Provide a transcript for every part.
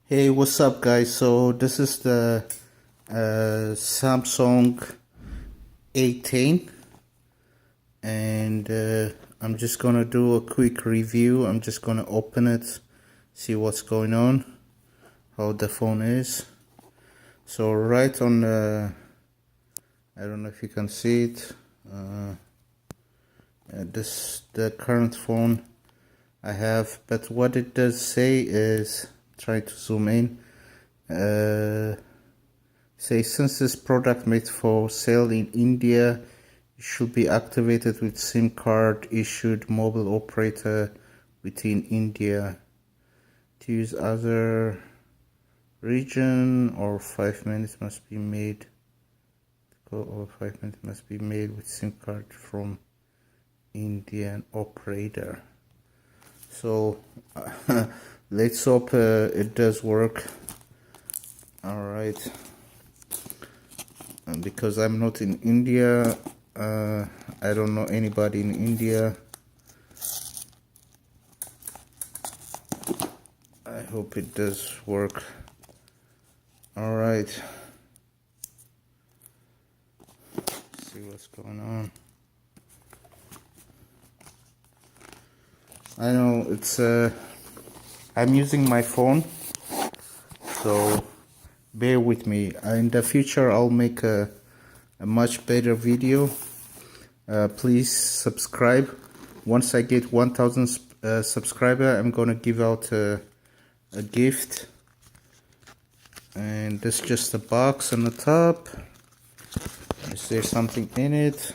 Hey, what's up, guys? So this is the Samsung A10, and I'm just gonna do a quick review. I'm just gonna open it, see what's going on, how the phone is. So right on the, I don't know if you can see it. This the current phone I have, but what it does say is, try to zoom in. Say, since this product made for sale in India, it should be activated with SIM card issued mobile operator within India. To use other region or 5 minutes must be made. Or 5 minutes must be made with SIM card from Indian operator. So let's hope it does work. All right. And because I'm not in India, I don't know anybody in India. I hope it does work. All right. Let's see what's going on. I know it's I'm using my phone, so bear with me. In the future I'll make a much better video. Please subscribe. Once I get 1000 subscriber, I'm gonna give out a gift, and this is just a box on the top. Is there something in it?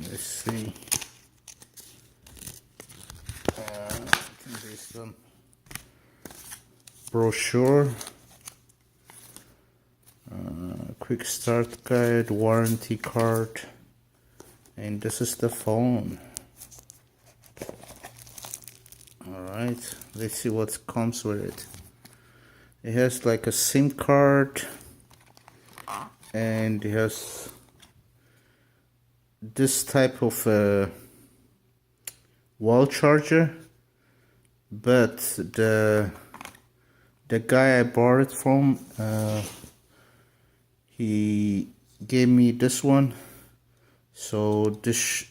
Let's see. I think there's some brochure, quick start guide, warranty card, and this is the phone. Alright, let's see what comes with it. It has like a SIM card, and it has this type of wall charger, but the guy I bought it from, he gave me this one, so this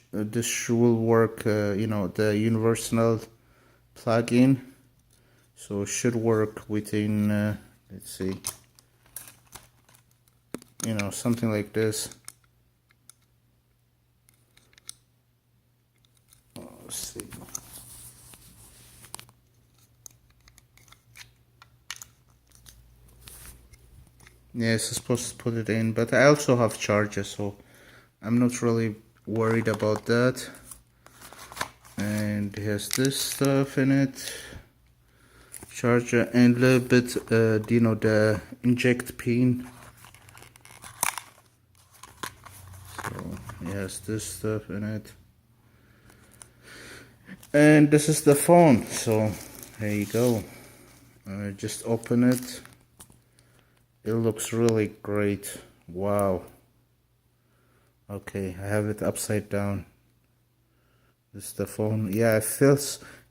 will work, you know, the universal plug-in, so it should work within let's see, you know, something like this. Let's see. Yeah, it's supposed to put it in, but I also have charger, so I'm not really worried about that. And it has this stuff in it, charger, and a little bit, you know, the inject pin. So it has this stuff in it, and this is the phone. So there you go. Just open it. It looks really great. Wow. Okay, I have it upside down. This is the phone. Yeah,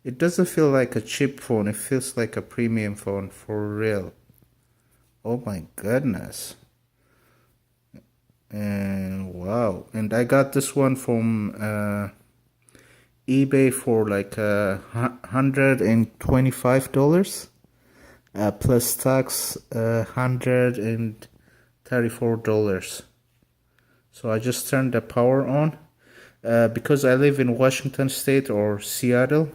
it doesn't feel like a cheap phone. It feels like a premium phone for real. Oh my goodness. And wow. And I got this one from eBay for like $125. Plus tax, $134. So I just turned the power on. Because I live in Washington State or Seattle,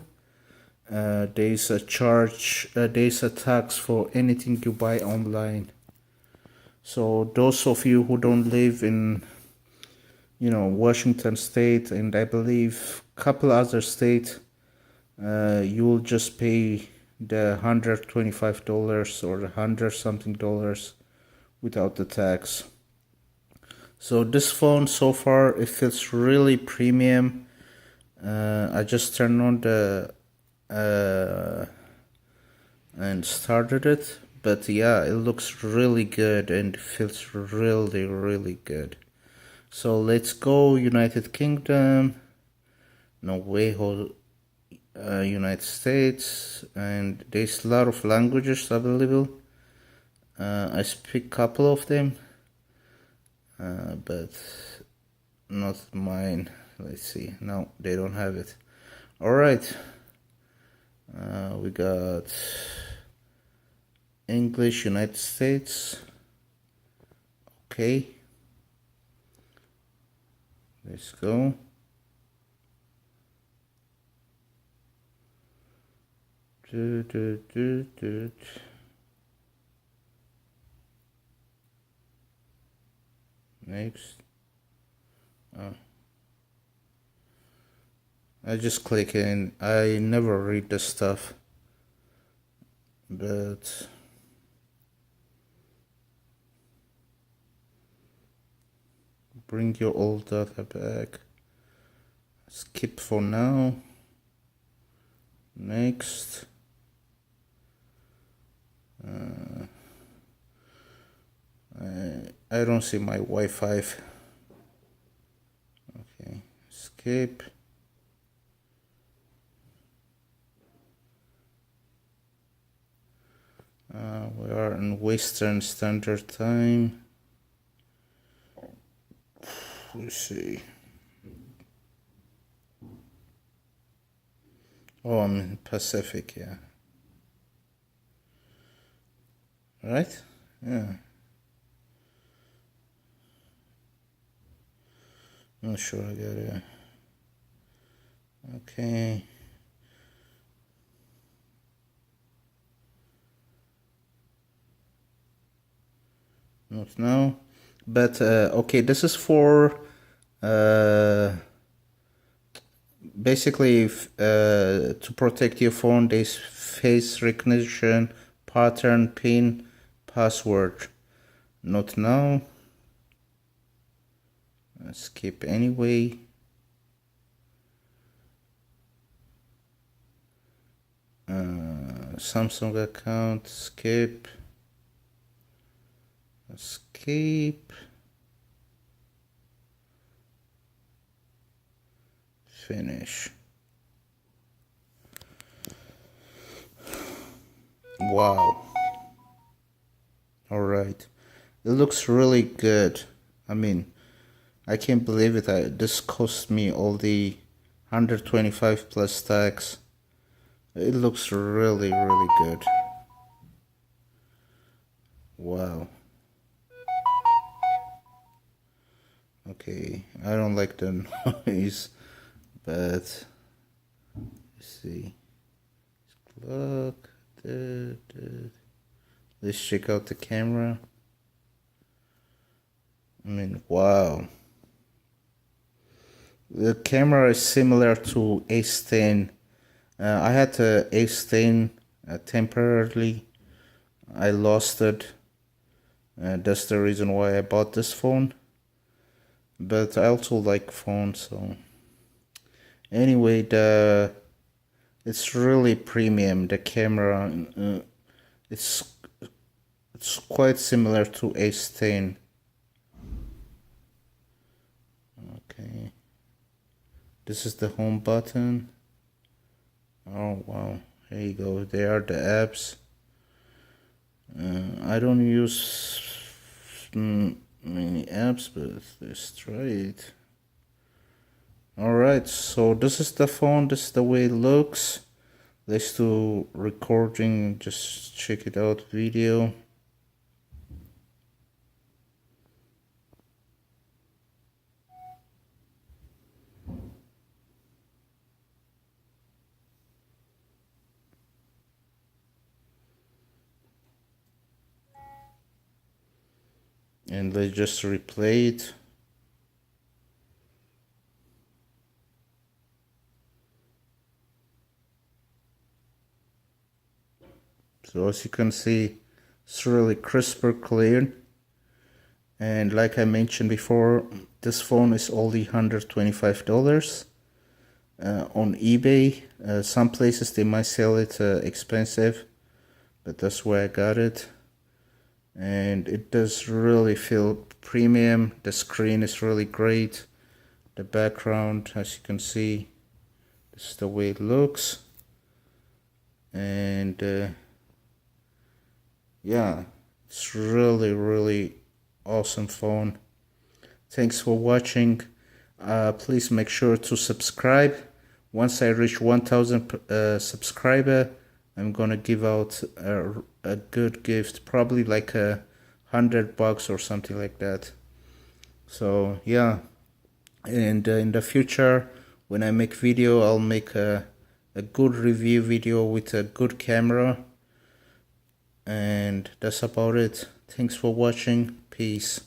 there's a charge, there's a tax for anything you buy online. So those of you who don't live in, you know, Washington State, and I believe a couple other states, you will just pay the $125 or $100-something without the tax. So this phone, so far, it feels really premium. I just turned on the and started it, but yeah, it looks really good and feels really, really good. So let's go United Kingdom. No way, United States, and there's a lot of languages available. I speak couple of them, but not mine. Let's see. No, they don't have it. All right. We got English, United States. Okay. Let's go. Next. I just click in. I never read the stuff, but bring your old data back. Skip for now. Next. I don't see my Wi-Fi. Okay, skip. We are in Western Standard Time. Let's see. Oh, I'm in Pacific, yeah. Right? Yeah. Not sure I got it. Okay. Not now. But, okay, this is for, basically, to protect your phone, there's face recognition, pattern, pin, password. Not now. Skip anyway. Samsung account, skip. Escape. Finish. Wow. All right. It looks really good. I mean, I can't believe it. This cost me all the 125 plus tax. It looks really, really good. Wow. Okay, I don't like the noise, but let's see. Look. Let's check out the camera. I mean, wow. The camera is similar to A10. I had the A10 temporarily. I lost it. That's the reason why I bought this phone. But I also like phones, so anyway, it's really premium. The camera, it's quite similar to A10. Okay, this is the home button. Oh wow, here you go. There are the apps. I don't use many apps, but let's try it. Alright, so this is the phone. This is the way it looks. Let's do recording. Just check it out, video. And let's just replay it. So as you can see, it's really crisper, clear. And like I mentioned before, this phone is only $125 on eBay. Some places they might sell it expensive, but that's where I got it. And it does really feel premium. The screen is really great. The background, as you can see, this is the way it looks. and yeah, it's really awesome phone. Thanks for watching. Please make sure to subscribe. Once I reach 1000 subscriber, I'm gonna give out a good gift, probably like $100 or something like that. So yeah, and in the future, when I make video, I'll make a good review video with a good camera. And that's about it. Thanks for watching. Peace.